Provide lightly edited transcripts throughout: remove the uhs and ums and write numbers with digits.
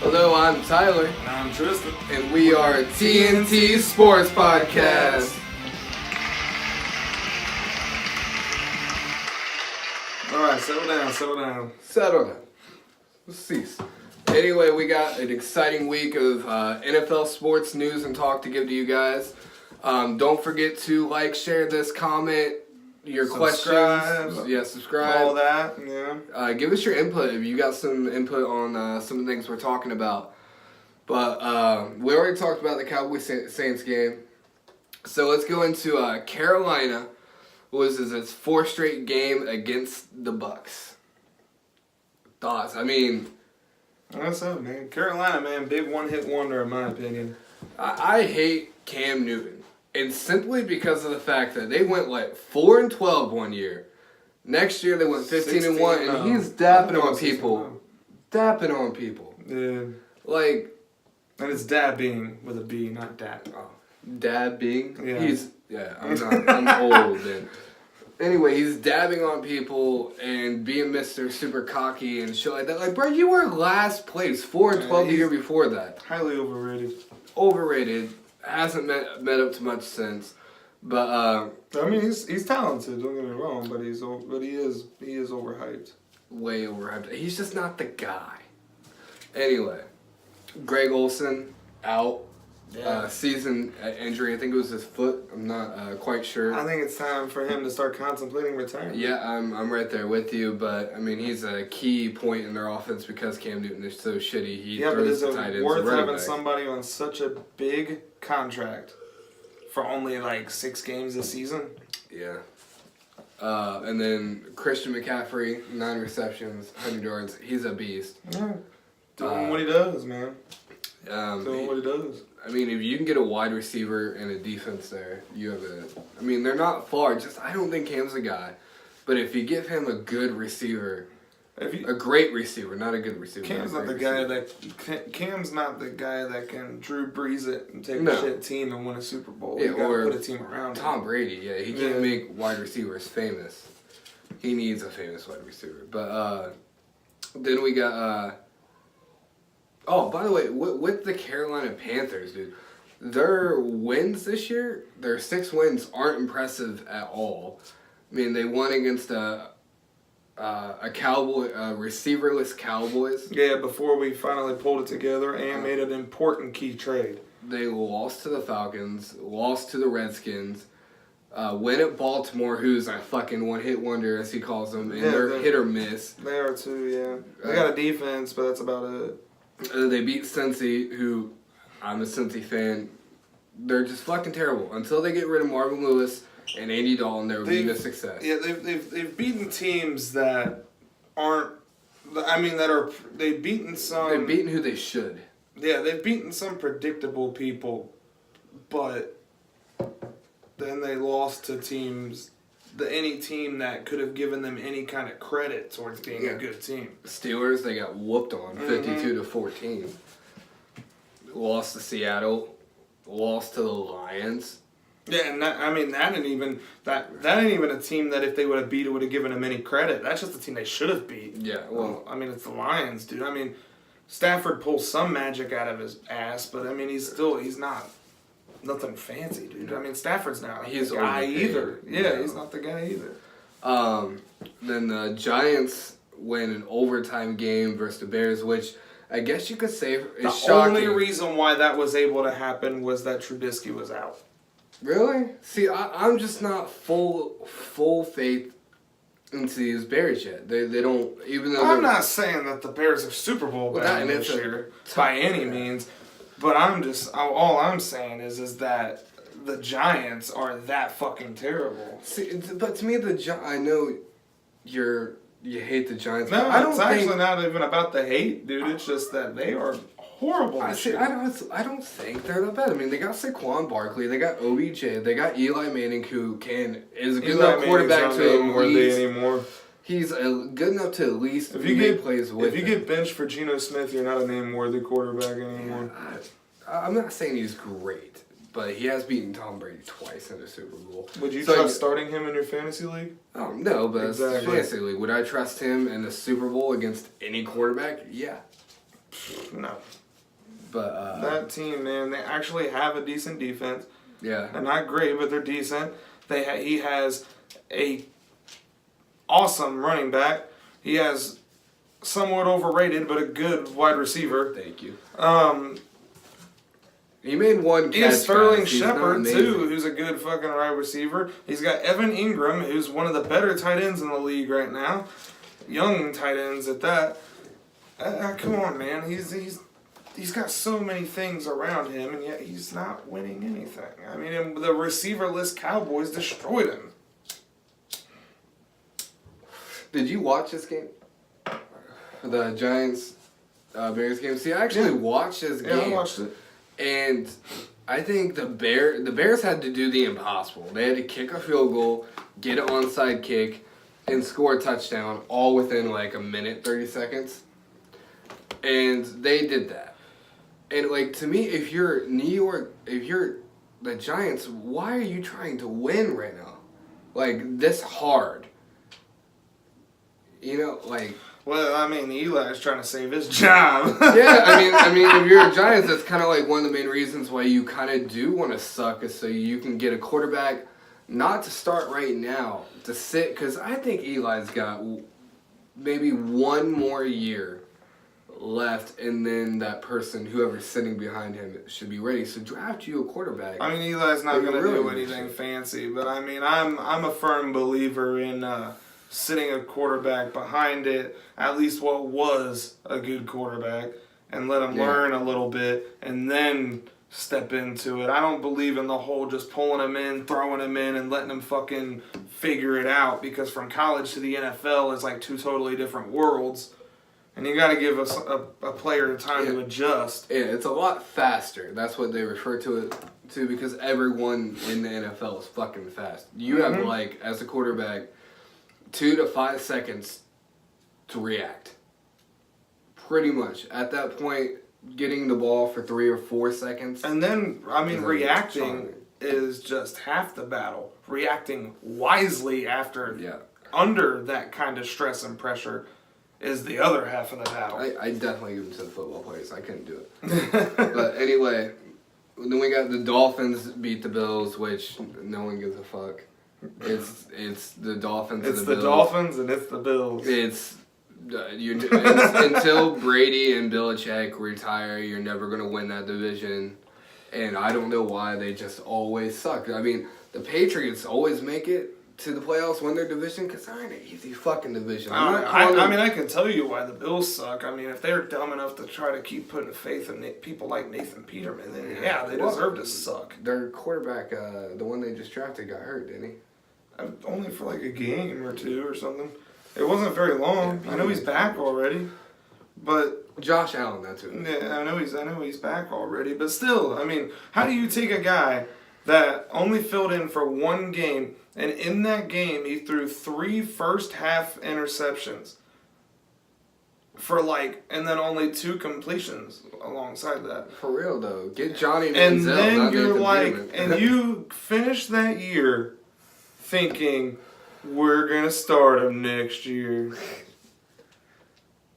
Hello, I'm Tyler. And I'm Tristan. And we are TNT Sports Podcast. Alright, settle down. Settle down. Let's cease. Anyway, we got an exciting week of NFL sports news and talk to give to you guys. Don't forget to like, share this, comment your questions. Yeah, subscribe. All that, yeah. Give us your input if you got some input on some of the things we're talking about. But we already talked about the Cowboys-Saints game. So let's go into Carolina. Was its fourth straight game against the Bucs. Thoughts? I mean... That's it, man. Carolina, man, big one-hit wonder in my opinion. I hate Cam Newton. And simply because of the fact that they went, 4-12 one year. Next year they went 15-1, and he's dapping on people. Dapping on people. Yeah. And it's dabbing with a B, not dap. Oh. Dabbing? Yeah. I'm old then. Anyway, he's dabbing on people and being Mr. Super Cocky and shit like that. Bro, you were last place, 4-12 the year before that. Highly overrated. Overrated. Hasn't met up to much since. But, I mean, he's talented, don't get me wrong, but he is overhyped. Way overhyped. He's just not the guy. Anyway, Greg Olsen, out. Yeah. Season injury. I think it was his foot. I'm not quite sure. I think it's time for him to start contemplating retirement. Yeah, I'm right there with you, but I mean he's a key point in their offense because Cam Newton is so shitty. But is it worth having somebody on such a big contract for only 6 games a season? Yeah. And then Christian McCaffrey, 9 receptions, 100 yards. He's a beast. Yeah. Doing what he does, man. Doing what he does. I mean, if you can get a wide receiver and a defense there, you have a... I mean, they're not far. I don't think Cam's a guy. But if you give him a good receiver, a great receiver, not a good receiver. Cam's not the guy that can Drew Brees it and take a shit team and win a Super Bowl. Yeah, you gotta put a team around Tom Brady, yeah. He can't make wide receivers famous. He needs a famous wide receiver. But then we got... Oh, by the way, with the Carolina Panthers, dude, their wins this year, their 6 wins aren't impressive at all. I mean, they won against a receiverless Cowboys. Yeah, before we finally pulled it together and made an important key trade. They lost to the Falcons, lost to the Redskins, win at Baltimore, who's a fucking one-hit wonder, as he calls them, and they're hit or miss. They are too, yeah. They got a defense, but that's about it. They beat Cincy, who I'm a Cincy fan. They're just fucking terrible. Until they get rid of Marvin Lewis and Andy Dalton, they'll be a success. Yeah, they've beaten teams that aren't. They've beaten some. They've beaten who they should. Yeah, they've beaten some predictable people, but then they lost to teams. Any team that could have given them any kind of credit towards being a good team. Steelers, they got whooped on 52-14. Lost to Seattle. Lost to the Lions. Yeah, and that ain't even a team that if they would have beat it would have given them any credit. That's just a team they should have beat. Yeah, well, it's the Lions, dude. Stafford pulls some magic out of his ass, but he's not. Nothing fancy, dude. Stafford's not the guy either. Yeah, he's not the guy either. Then the Giants win an overtime game versus the Bears, which I guess you could say is shocking. The only reason why that was able to happen was that Trubisky was out. Really? See, I'm just not full faith into these Bears yet. They don't, even though I'm not saying that the Bears are Super Bowl bound this year by any means. But all I'm saying is that the Giants are that fucking terrible. See, but to me, I know you hate the Giants. No, it's actually not even about the hate, dude. It's just that they are horrible. I don't think they're that bad. They got Saquon Barkley, they got OBJ, they got Eli Manning, who is a good enough quarterback to at least. He's good enough to at least make plays with. If you get benched for Geno Smith, you're not a name-worthy quarterback anymore. I'm not saying he's great, but he has beaten Tom Brady twice in the Super Bowl. Would you trust starting him in your fantasy league? Oh, no, but exactly. Fantasy league. Would I trust him in the Super Bowl against any quarterback? Yeah. No. But that team, man, they actually have a decent defense. Yeah. They're not great, but they're decent. He has a awesome running back. He has somewhat overrated, but a good wide receiver. Thank you. He made one catch. He has Sterling He's Shepard, not too, who's a good fucking wide receiver. He's got Evan Ingram, who's one of the better tight ends in the league right now. Young tight ends at that. Come on, man. He's got so many things around him, and yet he's not winning anything. I mean, the receiverless Cowboys destroyed him. Did you watch this game? The Giants Bears game? See, I actually watched this game. Yeah, I watched it. And I think the Bears had to do the impossible. They had to kick a field goal, get an onside kick, and score a touchdown all within like a minute, 30 seconds. And they did that. And like, to me, if you're the Giants, why are you trying to win right now? Like, this hard. You know, like... Well, I mean, Eli's trying to save his job. Yeah, I mean, if you're a Giants, that's kind of like one of the main reasons why you kind of do want to suck is so you can get a quarterback, not to start right now, to sit, because I think Eli's got maybe one more year left, and then that person, whoever's sitting behind him, should be ready. So draft you a quarterback. I mean, Eli's not going to do anything fancy, but I mean, I'm a firm believer in sitting a quarterback behind it, at least what was a good quarterback, and let him learn a little bit, and then step into it. I don't believe in the whole just pulling him in, throwing him in, and letting him fucking figure it out, because from college to the NFL is like two totally different worlds. And you got to give us a player time to adjust. Yeah, it's a lot faster. That's what they refer to it to, because everyone in the NFL is fucking fast. You have, like, as a quarterback, 2 to 5 seconds to react. Pretty much. At that point, getting the ball for 3 or 4 seconds. And then, I mean, reacting is just half the battle. Reacting wisely under that kind of stress and pressure is the other half of the battle. I definitely give it to the football players. I couldn't do it. But anyway, then we got the Dolphins beat the Bills, which no one gives a fuck. It's the Dolphins. It's and the the Bills. Dolphins and it's the Bills. It's until Brady and Belichick retire, you're never gonna win that division. And I don't know why they just always suck. I mean, the Patriots always make it to the playoffs, win their division, because they're in an easy fucking division. I mean, I can tell you why the Bills suck. I mean, if they're dumb enough to try to keep putting faith in people like Nathan Peterman, then they deserve to suck. Their quarterback, the one they just drafted, got hurt, didn't he? Only for like a game or two or something. It wasn't very long. I know he's back already, but Josh Allen, that's who. Yeah, I know he's back already, but still, I mean, how do you take a guy that only filled in for one game, and in that game he threw 3 first-half interceptions and then only 2 completions alongside that. For real though, get Johnny Manziel. And then you're like, and you finish that year thinking we're gonna start him next year.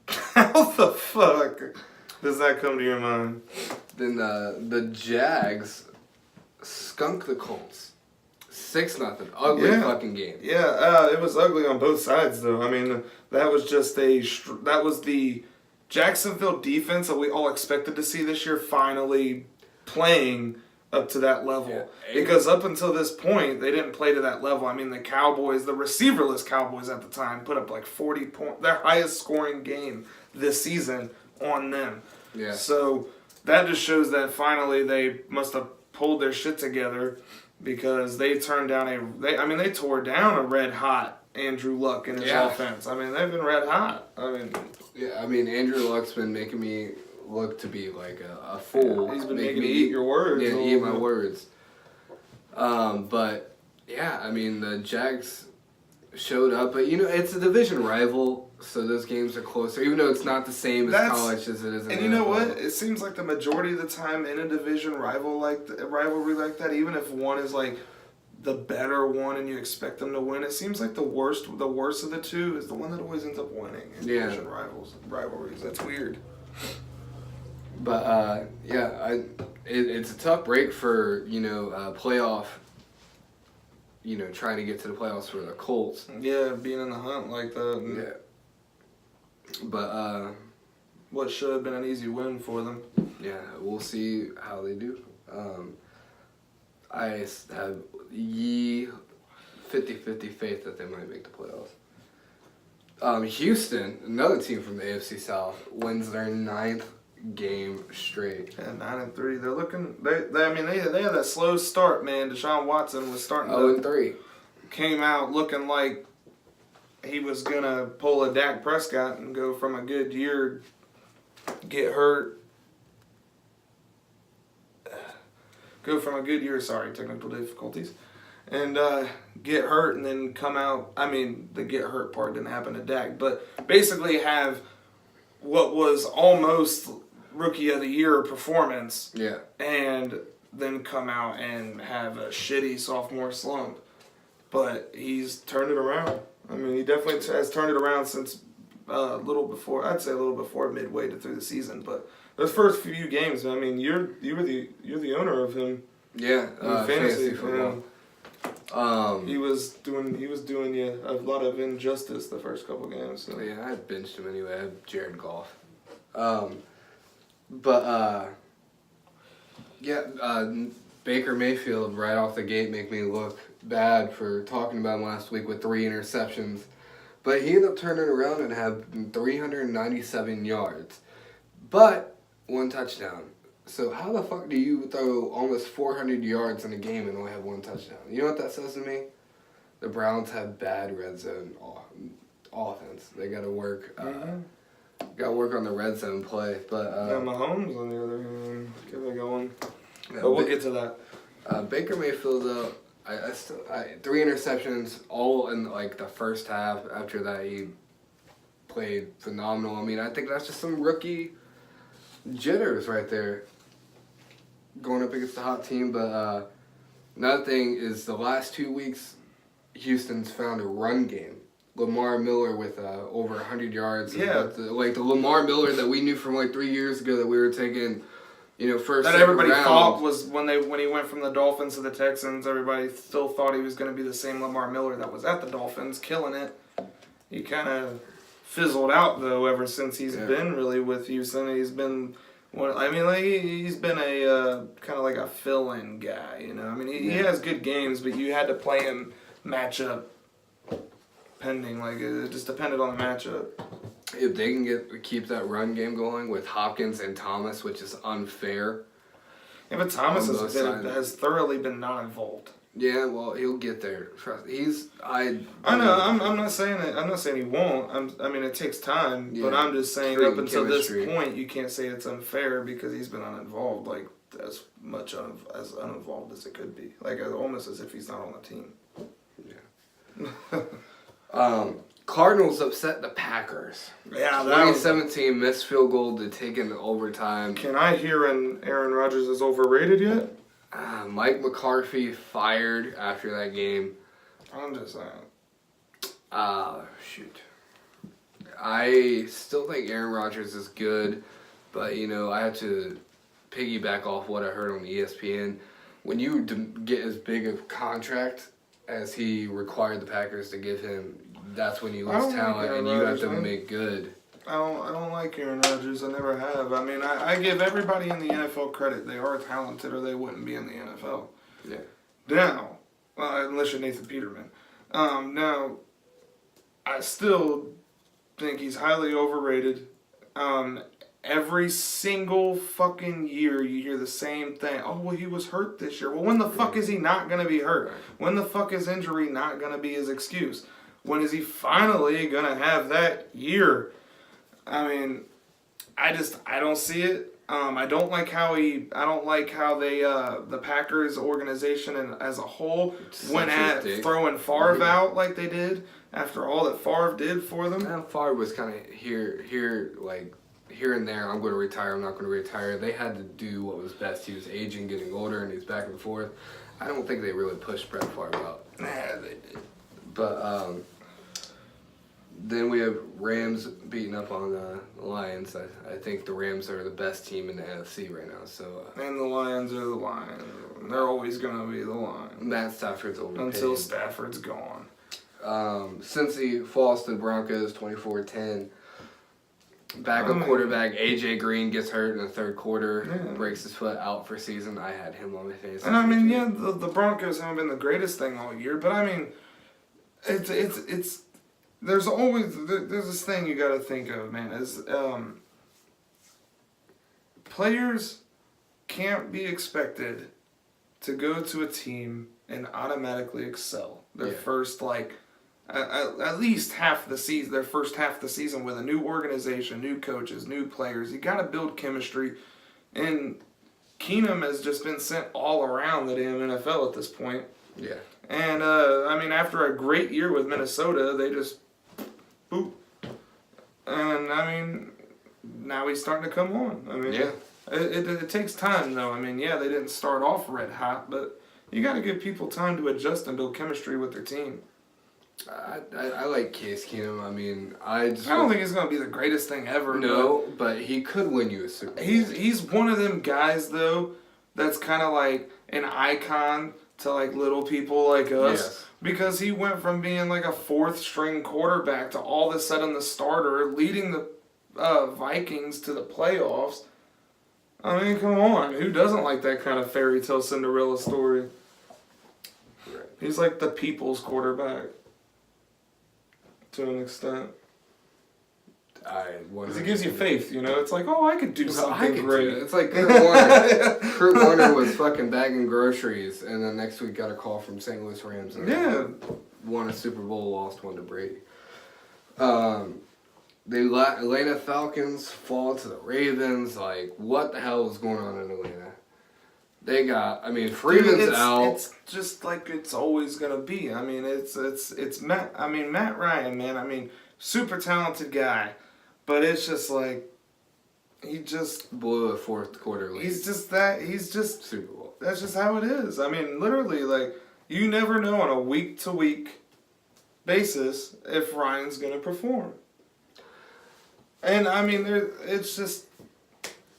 How the fuck does that come to your mind? Then the Jags skunk the Colts. 6-0. Ugly fucking game. Yeah, it was ugly on both sides though. I mean, that was the Jacksonville defense that we all expected to see this year finally playing up to that level. Yeah. Because up until this point, they didn't play to that level. I mean, the Cowboys, the receiverless Cowboys at the time, put up like 40 points, their highest scoring game this season on them. Yeah. So that just shows that finally they must have pulled their shit together, because they turned down they tore down a red hot Andrew Luck in his offense. I mean, they've been red hot. I mean, Andrew Luck's been making me look to be like a fool. He's been making me eat your words. Yeah, eat my words. But yeah, I mean, the Jags showed up, but it's a division rival, so those games are closer, even though it's not the same as college as it is in And the you know NFL. what? It seems like the majority of the time in a division rivalry like that, even if one is like the better one and you expect them to win, it seems like the worst of the two is the one that always ends up winning in division rivalries. That's weird. But it's a tough break for playoff. Trying to get to the playoffs for the Colts. Yeah, being in the hunt like that. Yeah. But what should have been an easy win for them. Yeah, we'll see how they do. I have 50-50 faith that they might make the playoffs. Houston, another team from the AFC South, wins their 9th game straight. Yeah, 9-3. They're looking. They had that slow start, man. Deshaun Watson was starting. 0-3. Came out looking like he was gonna pull a Dak Prescott and go from a good year, get hurt. Technical difficulties. And get hurt and then come out. I mean, the get hurt part didn't happen to Dak, but basically have what was almost Rookie of the Year performance. Yeah. And then come out and have a shitty sophomore slump. But he's turned it around. I mean, he definitely has turned it around since a little before midway through the season. But those first few games, I mean, you're the owner of him. Yeah, fantasy football. He was doing you a lot of injustice the first couple games. So. Yeah, I benched him anyway. I had Jared Goff. Baker Mayfield right off the gate make me look bad for talking about him last week with 3 interceptions. But he ended up turning around and had 397 yards. But 1 touchdown. So how the fuck do you throw almost 400 yards in a game and only have 1 touchdown? You know what that says to me? The Browns have bad red zone offense. They got to work. Got to work on the red zone play. But Mahomes on the other hand, get it going. But we'll get to that. Baker Mayfield though, I 3 interceptions all in like the first half. After that, he played phenomenal. I mean, I think that's just some rookie jitters right there going up against the hot team. But another thing is the last 2 weeks, Houston's found a run game. Lamar Miller with over 100 yards. Yeah. The Lamar Miller that we knew from like 3 years ago that we were taking, first. That everybody thought was when he went from the Dolphins to the Texans. Everybody still thought he was going to be the same Lamar Miller that was at the Dolphins, killing it. He kind of fizzled out though ever since he's been really with Houston. He's been. He's been a kind of like a fill-in guy, I mean, he has good games, but you had to play him matchup pending. Like, it just depended on the matchup. If they can keep that run game going with Hopkins and Thomas, which is unfair. Yeah, but Thomas has thoroughly been not involved. Yeah, well, he'll get there. Trust. I know. I'm not saying it. I'm not saying he won't. I mean, it takes time. Yeah, but I'm just saying up until this point, you can't say it's unfair because he's been uninvolved, like as much as uninvolved as it could be, like almost as if he's not on the team. Yeah. Cardinals upset the Packers. Yeah, 2017 missed field goal to take into overtime. Can I hear Aaron Rodgers is overrated yet? Mike McCarthy fired after that game. I'm just saying. Shoot. I still think Aaron Rodgers is good, but, I have to piggyback off what I heard on ESPN. When you get as big a contract as he required the Packers to give him, that's when you lose talent and you have to make good. I don't like Aaron Rodgers. I never have. I mean, I give everybody in the NFL credit. They are talented or they wouldn't be in the NFL. Yeah. Now, unless you're Nathan Peterman. Now, I still think he's highly overrated. Every single fucking year you hear the same thing. Oh, well, he was hurt this year. Well, when the fuck is he not going to be hurt? When the fuck is injury not going to be his excuse? When is he finally going to have that year? I mean, I don't see it. I don't like how the Packers organization and as a whole went at throwing Favre out like they did after all that Favre did for them. Favre was kind of here and there. I'm going to retire. I'm not going to retire. They had to do what was best. He was aging, getting older, and he's back and forth. I don't think they really pushed Brett Favre out. Nah, they did. But Then we have Rams beating up on the Lions. I think the Rams are the best team in the NFC right now. So and the Lions are the Lions. They're always going to be the Lions. Matt Stafford's overpaid. Until Stafford's gone. Cincy falls to the Broncos 24-10. Backup quarterback A.J. Green gets hurt in the third quarter, breaks his foot, out for season. I had him on my face. And I mean, yeah, the Broncos haven't been the greatest thing all year, but I mean, it's there's this thing you got to think of, man, is players can't be expected to go to a team and automatically excel their first at least half the season, their first half of the season with a new organization, new coaches, new players. You got to build chemistry, and Keenum has just been sent all around the damn NFL at this point. Yeah. And I mean, after a great year with Minnesota, they just boop. And I mean, now he's starting to come on. I mean, it takes time though. I mean, yeah, they didn't start off red hot, but you got to give people time to adjust and build chemistry with their team. I like Case Keenum. I mean, I don't think he's gonna be the greatest thing ever. No, but he could win you a Super Bowl. He's one of them guys though, that's kind of like an icon to like little people like us, because he went from being like a fourth string quarterback to all of a sudden the starter, leading the Vikings to the playoffs. I mean, come on, who doesn't like that kind of fairy tale Cinderella story? Right. He's like the people's quarterback. To an extent. Because it gives you faith, you know? It's like, oh, I could do something great. It's like Kurt Warner. Kurt Warner was fucking bagging groceries, and then next week got a call from St. Louis Rams. And won a Super Bowl, lost one to Brady. The Atlanta Falcons fall to the Ravens. Like, what the hell is going on in Atlanta? They got, I mean, Freeman's out. It's just like it's always gonna be. I mean, it's Matt. I mean, Matt Ryan, man. I mean, super talented guy, but it's just like he just blew a fourth quarter lead. He's just Super Bowl. That's just how it is. I mean, literally, like you never know on a week to week basis if Ryan's gonna perform. And I mean, it's just.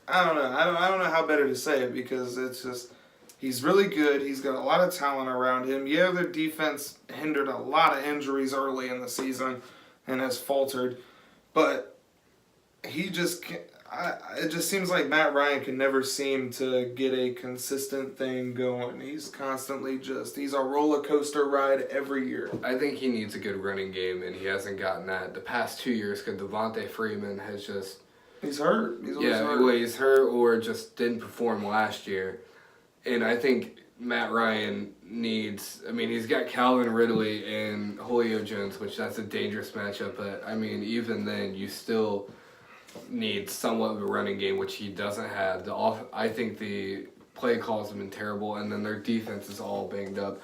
I don't know. I don't know how better to say it, because it's just he's really good. He's got a lot of talent around him. Yeah, their defense hindered a lot of injuries early in the season and has faltered, but he just it just seems like Matt Ryan can never seem to get a consistent thing going. He's constantly he's a roller coaster ride every year. I think he needs a good running game, and he hasn't gotten that the past 2 years because Devontae Freeman has just. He's hurt. He's hurt or just didn't perform last year. And I think Matt Ryan needs, I mean, he's got Calvin Ridley and Julio Jones, which that's a dangerous matchup. But, I mean, even then, you still need somewhat of a running game, which he doesn't have. I think the play calls have been terrible, and then their defense is all banged up.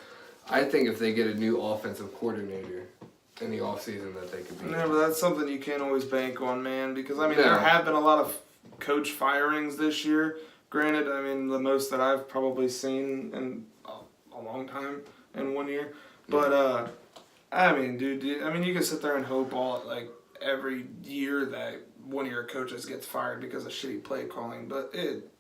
I think if they get a new offensive coordinator in the offseason that they could be. Yeah, but that's something you can't always bank on, man, because, I mean, there have been a lot of coach firings this year. Granted, I mean, the most that I've probably seen in a long time in 1 year. But, I mean, dude, you can sit there and hope every year that one of your coaches gets fired because of shitty play calling, but it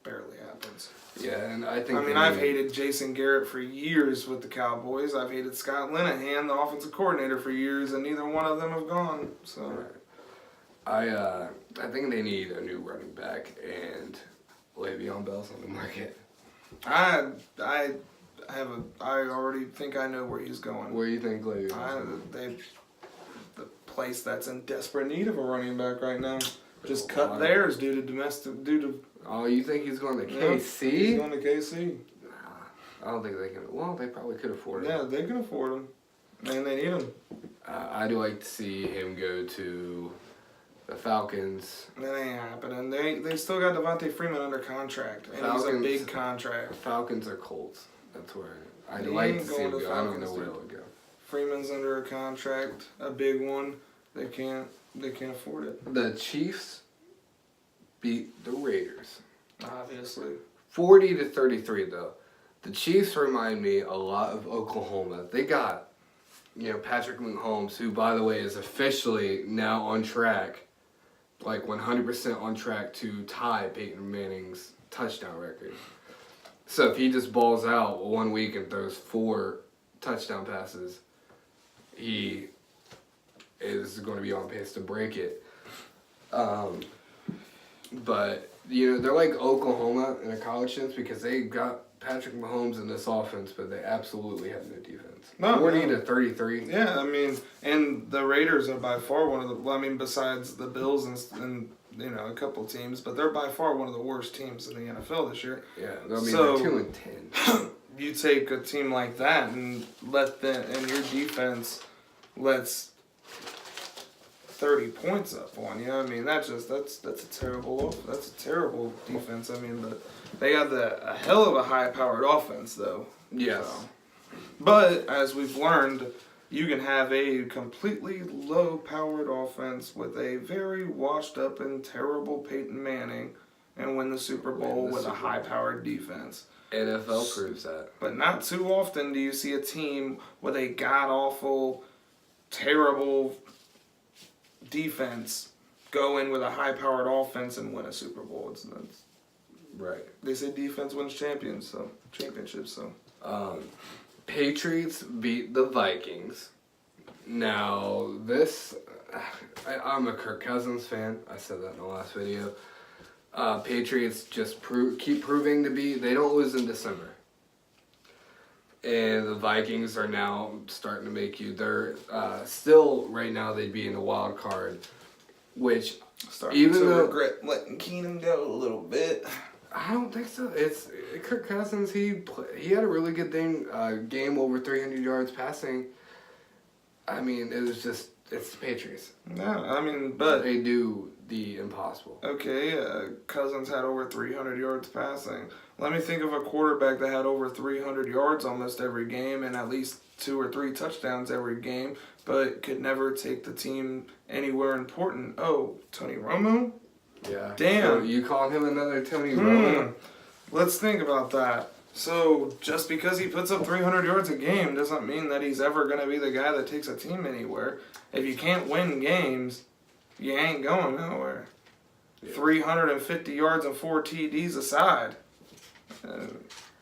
barely happens. Yeah, and I think... I've hated Jason Garrett for years with the Cowboys. I've hated Scott Linehan, the offensive coordinator, for years, and neither one of them have gone. So, I think they need a new running back, and Le'Veon Bell's on the market. I already think I know where he's going. Where do you think Le'Veon's the place that's in desperate need of a running back right now. Just cut theirs due to. Oh, you think he's going to KC? He's going to KC. Nah, I don't think they can. Well, they probably could afford him. Yeah, they can afford him, and they need him. I'd like to see him go to the Falcons. That ain't happening. They still got Devontae Freeman under contract, and he's a big contract. Falcons or Colts. That's where I'd like to see him go. I don't know where it would go. Freeman's under a contract, a big one. They can't afford it. The Chiefs beat the Raiders. Obviously. 40-33 though. The Chiefs remind me a lot of Oklahoma. They got Patrick Mahomes, who, by the way, is officially now on track, like 100% on track to tie Peyton Manning's touchdown record. So if he just balls out 1 week and throws 4 touchdown passes, he is going to be on pace to break it. But, they're like Oklahoma in a college sense because they got Patrick Mahomes in this offense, but they absolutely have no defense. 40-33. Yeah, and the Raiders are by far one of the, besides the Bills and a couple teams, but they're by far one of the worst teams in the NFL this year. Yeah, they're 2-10. You take a team like that and and your defense lets 30 points up on you. That's a terrible defense. They got a hell of a high-powered offense, though. Yes. So. But as we've learned, you can have a completely low-powered offense with a very washed-up and terrible Peyton Manning and win the Super Bowl with a high-powered defense. NFL proves that. But not too often do you see a team with a god-awful, terrible defense go in with a high-powered offense and win a Super Bowl. Right. They say defense wins championships. So. Patriots beat the Vikings. Now, I'm a Kirk Cousins fan. I said that in the last video. Patriots just keep proving to be, they don't lose in December. And the Vikings are now starting to make they're still, right now, they'd be in the wild card, which, regret letting Keenum go a little bit. I don't think so. It's Kirk Cousins. He had a really good game over 300 yards passing. It was just, it's the Patriots. No, but they do the impossible. Okay, Cousins had over 300 yards passing. Let me think of a quarterback that had over 300 yards almost every game and at least 2 or 3 touchdowns every game, but could never take the team anywhere important. Oh, Tony Romo? Yeah. Damn. So you call him another Tony Romo? Let's think about that. So just because he puts up 300 yards a game doesn't mean that he's ever going to be the guy that takes a team anywhere. If you can't win games, you ain't going nowhere. Yeah. 350 yards and 4 TDs aside.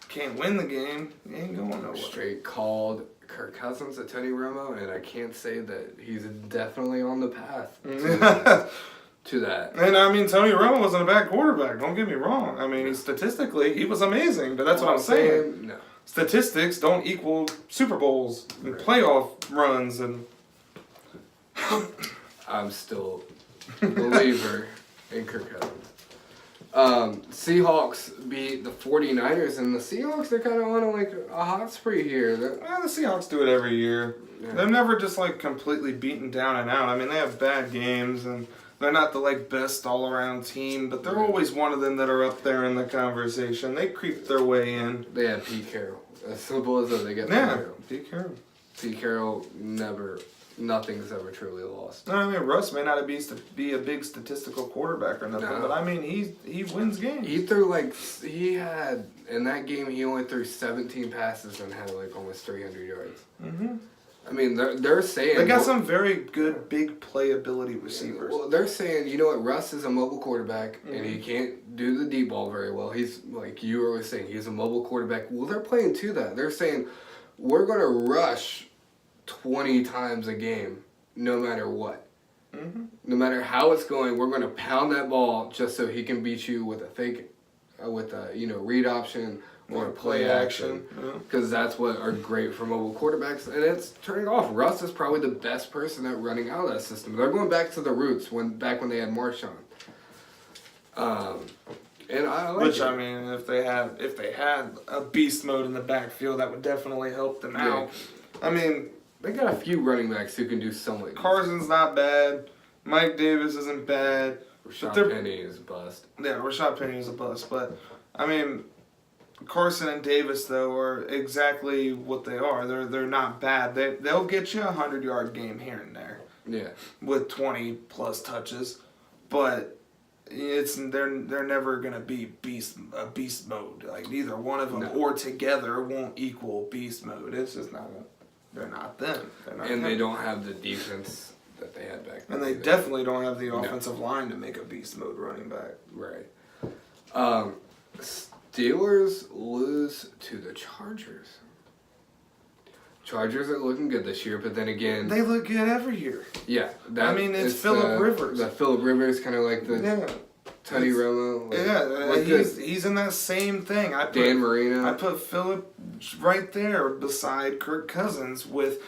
Can't win the game, you ain't going nowhere. Straight called Kirk Cousins a Tony Romo, and I can't say that he's definitely on the path to that. And Tony Romo wasn't a bad quarterback, don't get me wrong. Statistically, he was amazing, but that's what I'm saying. No. Statistics don't equal Super Bowls and playoff runs and... I'm still a believer in Kirk Cousins. Seahawks beat the 49ers, and the Seahawks, they're kind of on a hot spree here. The Seahawks do it every year. Yeah. They're never just completely beaten down and out. They have bad games, and they're not the best all-around team, but they're always one of them that are up there in the conversation. They creep their way in. They have Pete Carroll. As simple as that, they get Pete Carroll. Pete Carroll. Pete Carroll nothing's ever truly lost. Russ may not be a big statistical quarterback or nothing, but he wins games. He threw in that game he only threw 17 passes and had almost 300 yards. Mm-hmm. They're saying they got some very good big playability receivers. Well, they're saying Russ is a mobile quarterback and he can't do the deep ball very well. He's like you were always saying, he's a mobile quarterback. Well, they're playing to that. They're saying we're gonna rush 20 times a game, no matter what. Mm-hmm. No matter how it's going, we're going to pound that ball just so he can beat you with a fake, read option or play action. Because that's what are great for mobile quarterbacks, and it's turning off. Russ is probably the best person at running out of that system. They're going back to the roots back when they had Marshawn. And I like Which, if they had a beast mode in the backfield, that would definitely help them out. They got a few running backs who can do something. Carson's not bad. Mike Davis isn't bad. Rashad Penny is a bust. Yeah, Rashad Penny is a bust. But, Carson and Davis, though, are exactly what they are. They're not bad. They'll get you a 100-yard game here and there. Yeah. With 20-plus touches. But they're never going to be beast mode. Neither one of them or together won't equal beast mode. It's just not going to. They're not them. They're not and him. they don't have the defense that they had back then. And they either. definitely don't have the offensive line to make a beast mode running back. Right. Steelers lose to the Chargers. Chargers are looking good this year, but then again, They look good every year. yeah. It's Phillip Rivers. The Phillip Rivers, kind of like the Tony Romo. He's in that same thing. Dan Marino. I put Phillip right there beside Kirk Cousins. With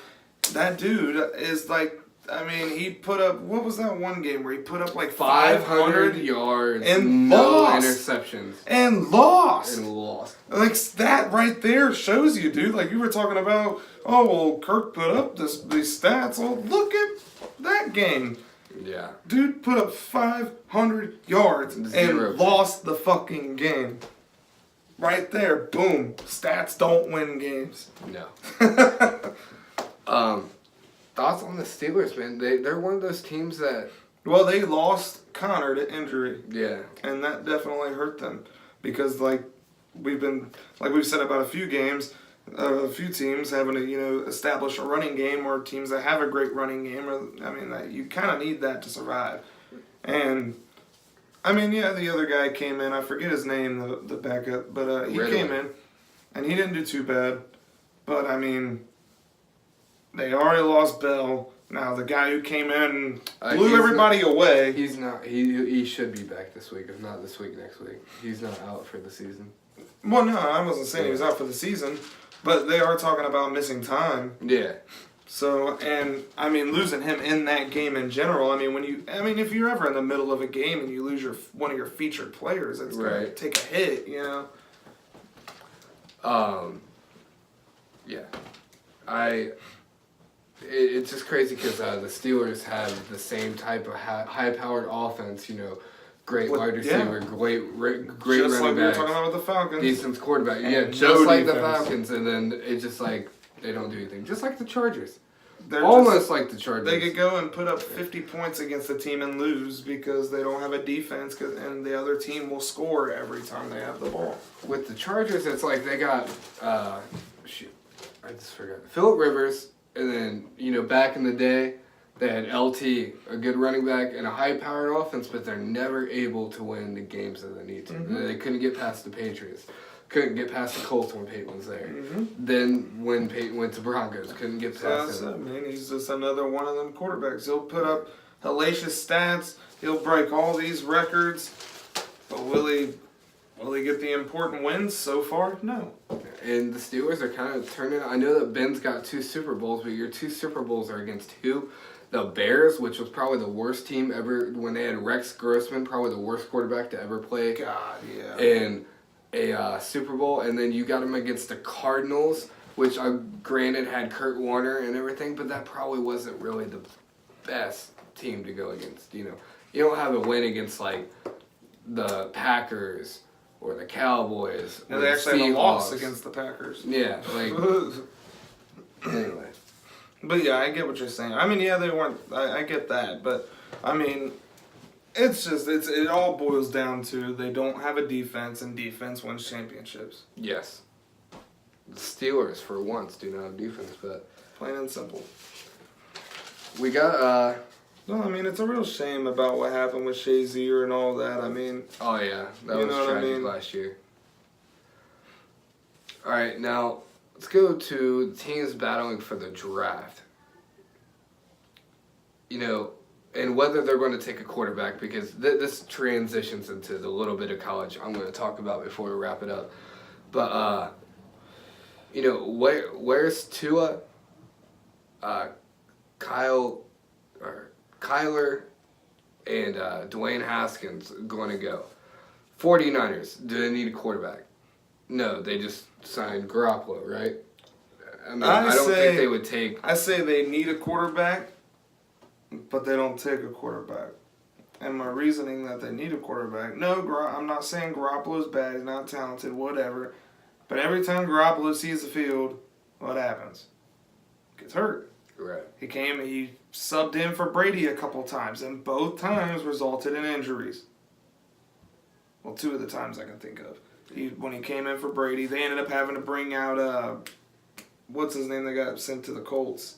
that dude is like, I mean, he put up, what was that one game where he put up like 500 yards and no lost. interceptions And lost. and lost. Like, that right there shows you, dude. Like, you were talking about, oh, well, Kirk put up these stats. Well, look at that game. Yeah. Dude put up 500 yards and lost the fucking game. Right there, boom. Stats don't win games. No. Thoughts on the Steelers, man? They're one of those teams that. Well, they lost Connor to injury. Yeah. And that definitely hurt them. Because, like we've said about a few games, a few teams having to, establish a running game, or teams that have a great running game. You kind of need that to survive. And, the other guy came in. I forget his name, the backup. But he came in, and he didn't do too bad. But, they already lost Bell. Now, the guy who came in blew everybody away. He's not. He should be back this week. If not this week, next week. He's not out for the season. Well, no, I wasn't saying he was out for the season. But they are talking about missing time. Yeah. So, and losing him in that game in general. If you're ever in the middle of a game and you lose one of your featured players, it's gonna take a hit, Yeah. It's just crazy because the Steelers have the same type of high-powered offense. Great wide receiver, great running back. Just like we were talking about with the Falcons. Decent quarterback. And just like defense. the Falcons, and then it's just like they don't do anything. Just like the Chargers. They're almost like the Chargers. They could go and put up 50 points against the team and lose because they don't have a defense, and the other team will score every time they have the ball. With the Chargers, it's like they got I just forgot. Phillip Rivers, and then back in the day, they had LT, a good running back, and a high-powered offense, but they're never able to win the games that they need to. Mm-hmm. They couldn't get past the Patriots. Couldn't get past the Colts when Peyton was there. Mm-hmm. Then when Peyton went to Broncos, couldn't get past him. He's just another one of them quarterbacks. He'll put up hellacious stats. He'll break all these records. But will he get the important wins so far? No. And the Steelers are kind of turning. I know that Ben's got 2 Super Bowls, but your 2 Super Bowls are against who? The Bears, which was probably the worst team ever when they had Rex Grossman, probably the worst quarterback to ever play. God, yeah. And a Super Bowl, and then you got him against the Cardinals, which granted had Kurt Warner and everything, but that probably wasn't really the best team to go against. You don't have a win against like the Packers or the Cowboys. And they actually had a loss against the Packers. Yeah, anyway. But yeah, I get what you're saying. They weren't. I get that, but it's just it all boils down to they don't have a defense, and defense wins championships. Yes. The Steelers, for once, do not have defense, but plain and simple. We got No, it's a real shame about what happened with Shazier and all that. Oh yeah, that was tragic last year. All right, now let's go to the teams battling for the draft. And whether they're going to take a quarterback, because this transitions into the little bit of college I'm going to talk about before we wrap it up. But, where's Tua, Kyler, and Dwayne Haskins going to go? 49ers, do they need a quarterback? No, they just signed Garoppolo, right? I don't think they would take... I say they need a quarterback, but they don't take a quarterback. And my reasoning that they need a quarterback... I'm not saying Garoppolo's bad, he's not talented, whatever. But every time Garoppolo sees the field, what happens? Gets hurt. Right. He subbed in for Brady a couple times, and both times resulted in injuries. Well, 2 of the times I can think of. When he came in for Brady, they ended up having to bring out what's his name that got sent to the Colts?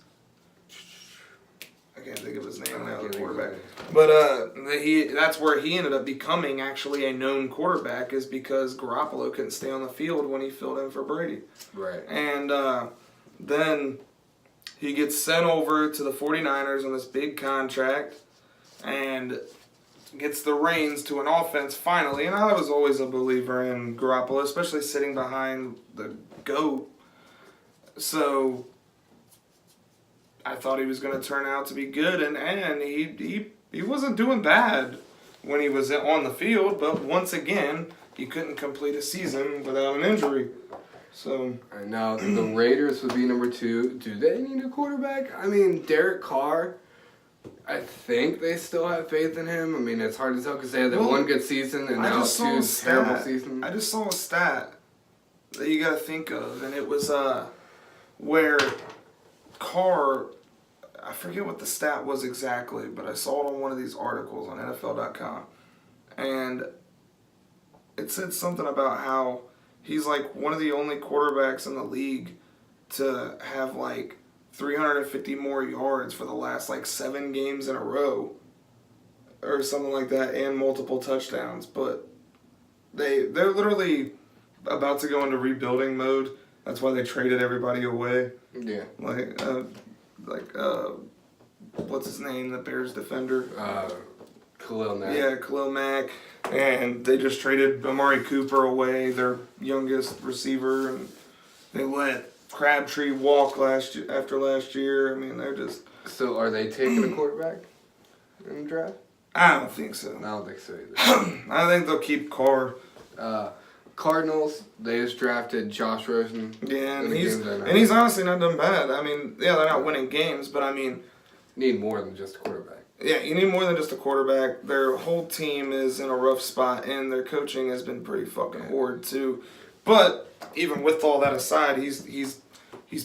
I can't think of his name now, the quarterback. But that's where he ended up becoming actually a known quarterback, is because Garoppolo couldn't stay on the field when he filled in for Brady. Right. And then he gets sent over to the 49ers on this big contract and gets the reins to an offense finally. And I was always a believer in Garoppolo, especially sitting behind the GOAT. So I thought he was going to turn out to be good, and he wasn't doing bad when he was on the field, but once again, he couldn't complete a season without an injury. So now the Raiders would be number 2. Do they need a quarterback? I mean, Derek Carr, I think they still have faith in him. I mean, it's hard to tell because they had that one good season and now 2 terrible seasons. I just saw a stat that you got to think of, and it was where Carr, I forget what the stat was exactly, but I saw it on one of these articles on NFL.com. And it said something about how he's like one of the only quarterbacks in the league to have like 350 more yards for the last like 7 games in a row or something like that, and multiple touchdowns. But they're literally about to go into rebuilding mode. That's why they traded everybody away. Yeah. Like what's his name? The Bears defender. Khalil Mack. Yeah, Khalil Mack. And they just traded Amari Cooper away, their youngest receiver, and they let Crabtree walk after last year. I mean, they're just. So are they taking a quarterback in the draft? I don't think so. I don't think so either. I think they'll keep Carr. Cardinals, they just drafted Josh Rosen. Yeah, and he's honestly not done bad. I mean, yeah, they're not winning games, but I mean, need more than just a quarterback. Yeah, you need more than just a quarterback. Their whole team is in a rough spot, and their coaching has been pretty fucking horrid too. But even with all that aside, he's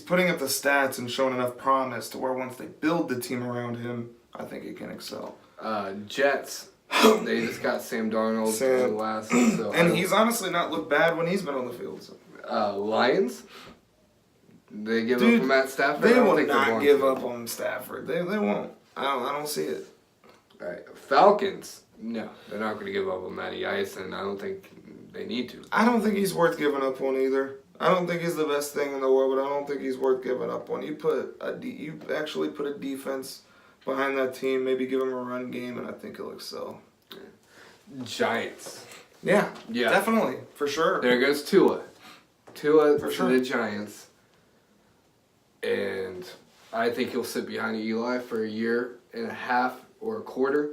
putting up the stats and showing enough promise to where once they build the team around him, I think he can excel. Jets. They just got Sam Darnold in the last. So and he's honestly not looked bad when he's been on the field. So. Lions. They give up on Matt Stafford. They will not give up on Stafford. They won't. I don't see it. All right, Falcons. No, they're not going to give up on Matty Ice, and I don't think they need to. I don't think he's worth giving up on either. I don't think he's the best thing in the world, but I don't think he's worth giving up on. You actually put a defense behind that team, maybe give him a run game, and I think he'll excel. Giants. Yeah, definitely, for sure. There goes Tua. Tua for sure. The Giants. And I think he'll sit behind Eli for a year and a half or a quarter,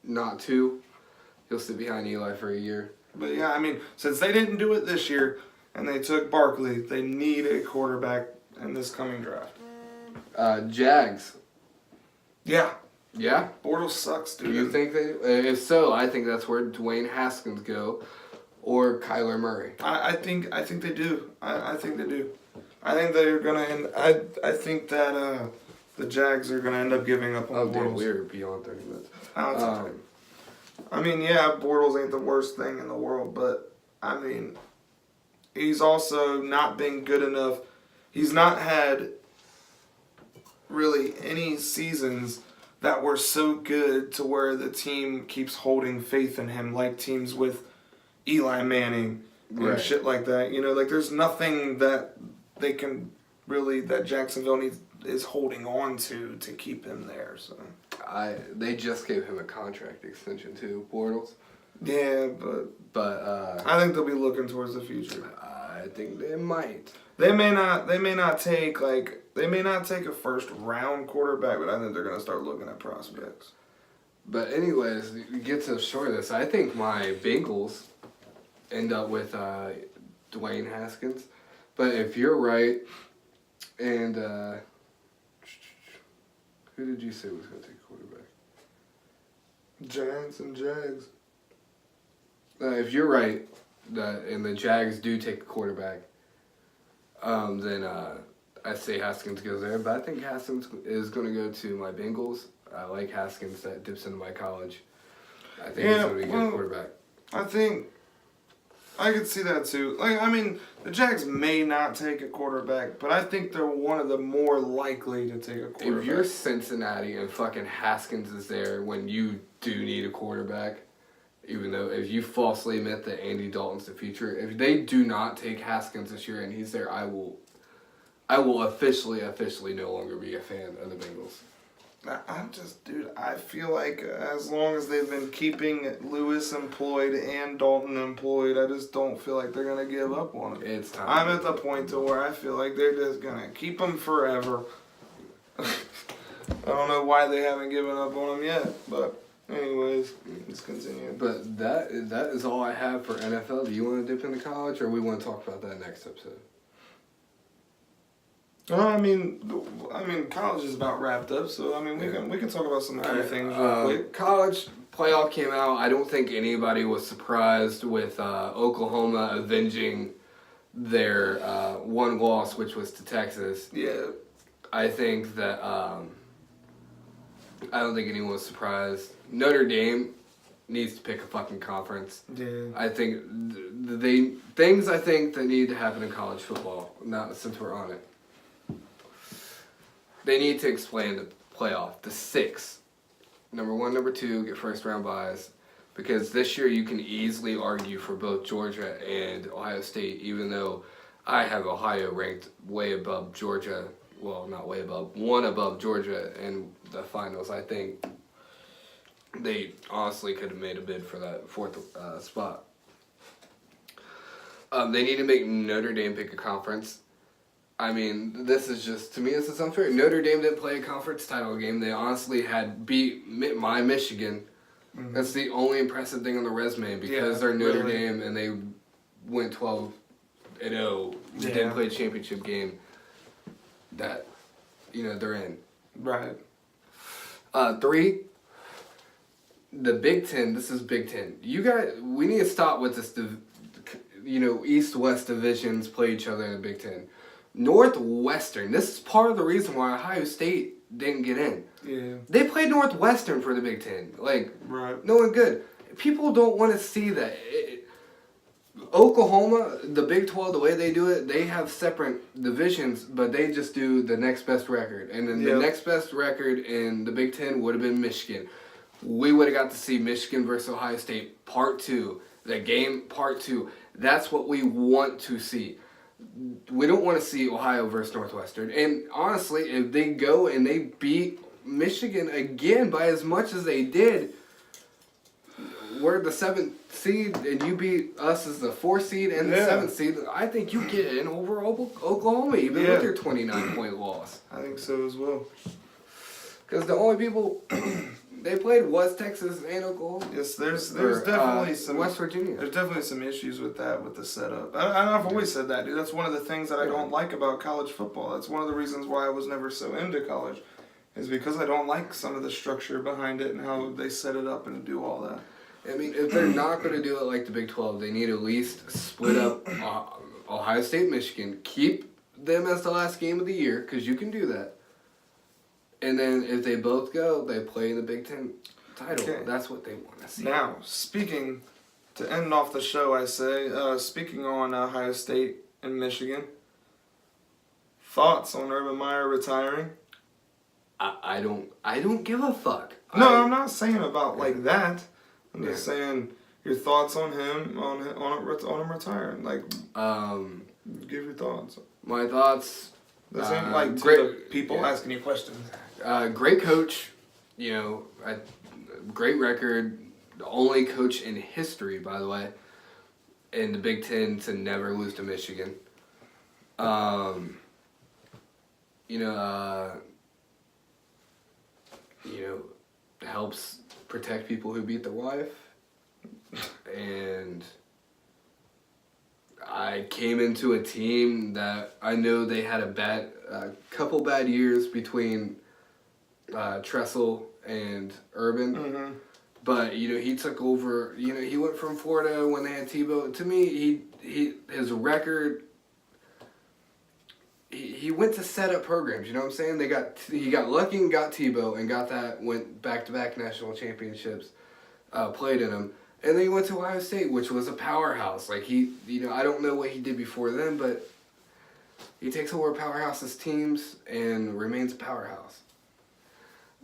not 2. He'll sit behind Eli for a year. But yeah, I mean, since they didn't do it this year and they took Barkley, they need a quarterback in this coming draft. Jags. Yeah. Yeah? Bortles sucks, dude. Do you think they... If so, I think that's where Dwayne Haskins go or Kyler Murray. I think they do. I think they do. I think they're gonna end. I think that the Jags are gonna end up giving up on Bortles. Dude, we're beyond 30 minutes. I mean, yeah, Bortles ain't the worst thing in the world, but I mean, he's also not been good enough. He's not had really any seasons that were so good to where the team keeps holding faith in him, like teams with Eli Manning and shit like that. You know, like there's nothing that they can really, that Jacksonville is holding on to keep him there. So they just gave him a contract extension too, Bortles. Yeah, but I think they'll be looking towards the future. I think they might. They may not take a first round quarterback, but I think they're gonna start looking at prospects. But anyways, to get to the short of this, I think my Bengals end up with Dwayne Haskins. But if you're right, and who did you say was going to take quarterback? Giants and Jags. If you're right, and the Jags do take a quarterback, then I say Haskins goes there. But I think Haskins is going to go to my Bengals. I like Haskins. That dips into my college. I think he's going to be a good quarterback. I think I could see that too. Like, I mean, the Jags may not take a quarterback, but I think they're one of the more likely to take a quarterback. If you're Cincinnati and fucking Haskins is there when you do need a quarterback, even though if you falsely admit that Andy Dalton's the future, if they do not take Haskins this year and he's there, I will officially no longer be a fan of the Bengals. I feel like as long as they've been keeping Lewis employed and Dalton employed, I just don't feel like they're going to give up on him. It's time. I'm at the point to where I feel like they're just going to keep him forever. I don't know why they haven't given up on him yet, but anyways, let's continue. But that is all I have for NFL. Do you want to dip into college, or we want to talk about that next episode? I mean, college is about wrapped up, so I mean, we can talk about some other things real quick. College playoff came out. I don't think anybody was surprised with Oklahoma avenging their one loss, which was to Texas. Yeah. I think that I don't think anyone was surprised. Notre Dame needs to pick a fucking conference. Yeah. I think things that need to happen in college football. Not since we're on it. They need to explain the playoff, the 6. Number 1, number 2, get first round buys. Because this year you can easily argue for both Georgia and Ohio State, even though I have Ohio ranked way above Georgia. Well, not way above, 1 above Georgia in the finals. I think they honestly could have made a bid for that 4th spot. They need to make Notre Dame pick a conference. I mean, this is unfair. Notre Dame didn't play a conference title game. They honestly had beat my Michigan. Mm-hmm. That's the only impressive thing on the resume because they're Notre Dame and they went 12-0. They didn't play a championship game that, they're in. Right. 3, the Big Ten. This is Big Ten. We need to stop with this, East-West divisions play each other in the Big Ten. Northwestern. This is part of the reason why Ohio State didn't get in. Yeah. They played Northwestern for the Big Ten. Right. No one good. People don't want to see that. Oklahoma, the Big 12, the way they do it, they have separate divisions, but they just do the next best record. And then the next best record in the Big 10 would have been Michigan. We would have got to see Michigan versus Ohio State Part 2. The game Part 2. That's what we want to see. We don't want to see Ohio versus Northwestern. And honestly, if they go and they beat Michigan again by as much as they did, we're the 7th seed and you beat us as the 4th seed and the 7th seed, I think you get in over Oklahoma even with your 29-point loss. I think so as well. Because the only people they played was Texas and Oklahoma. Yes, there's definitely some West Virginia. There's definitely some issues with that, with the setup. I've always said that, dude. That's one of the things that I don't like about college football. That's one of the reasons why I was never so into college, is because I don't like some of the structure behind it and how they set it up and do all that. I mean, if they're not going to do it like the Big 12, they need to at least split up Ohio State, Michigan, keep them as the last game of the year, because you can do that. And then if they both go, they play the Big Ten title. Okay. That's what they want to see. Now, to end off the show, I say, speaking on Ohio State and Michigan, thoughts on Urban Meyer retiring? I don't give a fuck. No, I'm not saying about like that. I'm just saying your thoughts on him on him retiring. Give your thoughts. My thoughts. This ain't like the people asking you questions. Great coach, great record. The only coach in history, by the way, in the Big Ten to never lose to Michigan. Helps protect people who beat their wife. And I came into a team that I know they had a couple bad years between Tressel and Urban. Mm-hmm. But, he took over, he went from Florida when they had Tebow. To me, his record, he went to set up programs, you know what I'm saying? He got lucky and got Tebow and went back-to-back national championships, played in them. And then he went to Ohio State, which was a powerhouse. Like I don't know what he did before then, but he takes over powerhouse's teams and remains a powerhouse.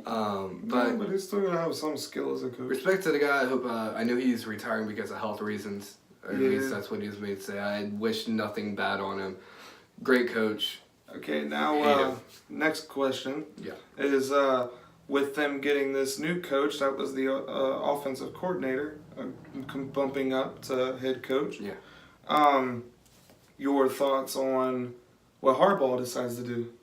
But he's still gonna have some skill as a coach. Respect to the guy. I hope. I know he's retiring because of health reasons. At least that's what he's made say. I wish nothing bad on him. Great coach. Okay, now next question. Yeah. Is with them getting this new coach, that was the offensive coordinator, bumping up to head coach. Yeah. Your thoughts on what Harbaugh decides to do?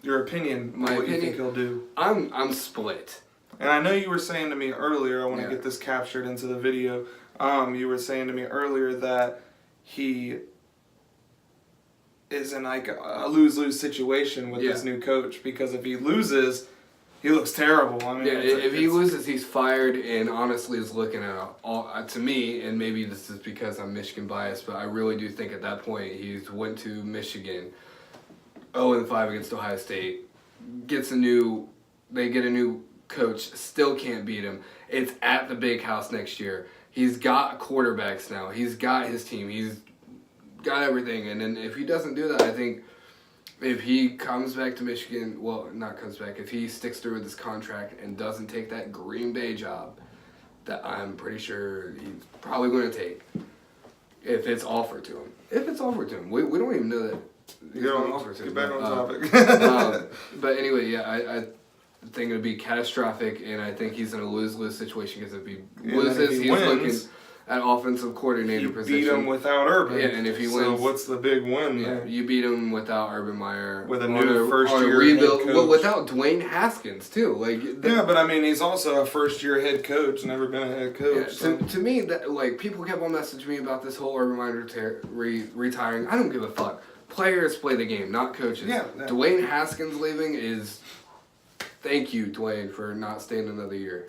Your opinion. You think he'll do? I'm split. And I know you were saying to me earlier, I want to get this captured into the video. You were saying to me earlier that he is in like a lose-lose situation with this new coach, because if he loses, he looks terrible. I mean, if he loses, he's fired, and honestly is looking at to me, and maybe this is because I'm Michigan biased, but I really do think at that point he's went to Michigan, 0-5 against Ohio State, they get a new coach, still can't beat him. It's at the big house next year. He's got quarterbacks now. He's got his team. He's got everything. And then if he doesn't do that, I think if he comes back to Michigan, if he sticks through with his contract and doesn't take that Green Bay job that I'm pretty sure he's probably going to take if it's offered to him. We don't even know that he's going to offer to him. Get back on topic. But anyway, I think it would be catastrophic, and I think he's in a lose-lose situation because if he loses, he's looking at offensive coordinator position. You beat him without Urban. Yeah, and if he wins, so what's the big win there? You beat him without Urban Meyer. With a new first-year rebuild. Well, without Dwayne Haskins too. But I mean, he's also a first-year head coach. Never been a head coach. Yeah, to me, people kept on messaging me about this whole Urban Meyer retiring. I don't give a fuck. Players play the game, not coaches. Yeah. Dwayne Haskins leaving is. Thank you, Dwayne, for not staying another year.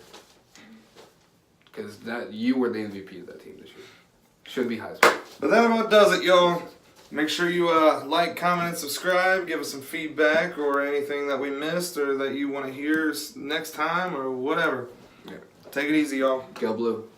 Because you were the MVP of that team this year. Should be Heisman. But that about does it, y'all. Make sure you like, comment, and subscribe. Give us some feedback or anything that we missed or that you want to hear next time or whatever. Yeah. Take it easy, y'all. Go Blue.